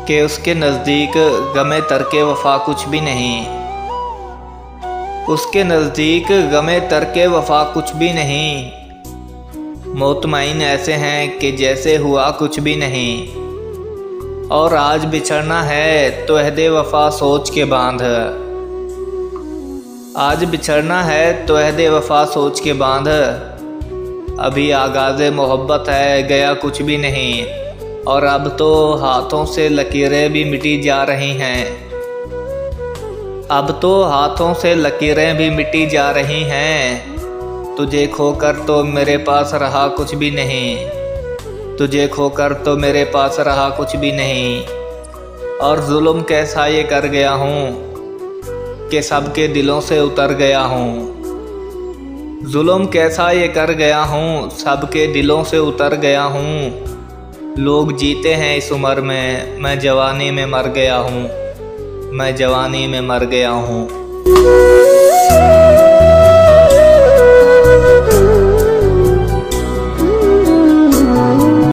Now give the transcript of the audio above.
कि उसके नज़दीक गमे तरके वफ़ा कुछ भी नहीं। उसके नज़दीक गमे तरके वफ़ा कुछ भी नहीं। मुतमईन ऐसे हैं कि जैसे हुआ कुछ भी नहीं। और आज बिछड़ना है तो अहदे वफ़ा सोच के बांध। आज बिछड़ना है तो अहदे वफ़ा सोच के बांध। अभी आगाज़े मोहब्बत है, गया कुछ भी नहीं। और अब तो हाथों से लकीरें भी मिटी जा रही हैं। अब तो हाथों से लकीरें भी मिटी जा रही हैं। तुझे खोकर तो मेरे पास रहा कुछ भी नहीं। तुझे खोकर तो मेरे पास रहा कुछ भी नहीं। और जुल्म कैसा ये कर गया हूँ कि सबके दिलों से उतर गया हूँ। जुल्म कैसा ये कर गया हूँ, सबके दिलों से उतर गया हूँ। लोग जीते हैं इस उम्र में, मैं जवानी में मर गया हूँ। मैं जवानी में मर गया हूँ।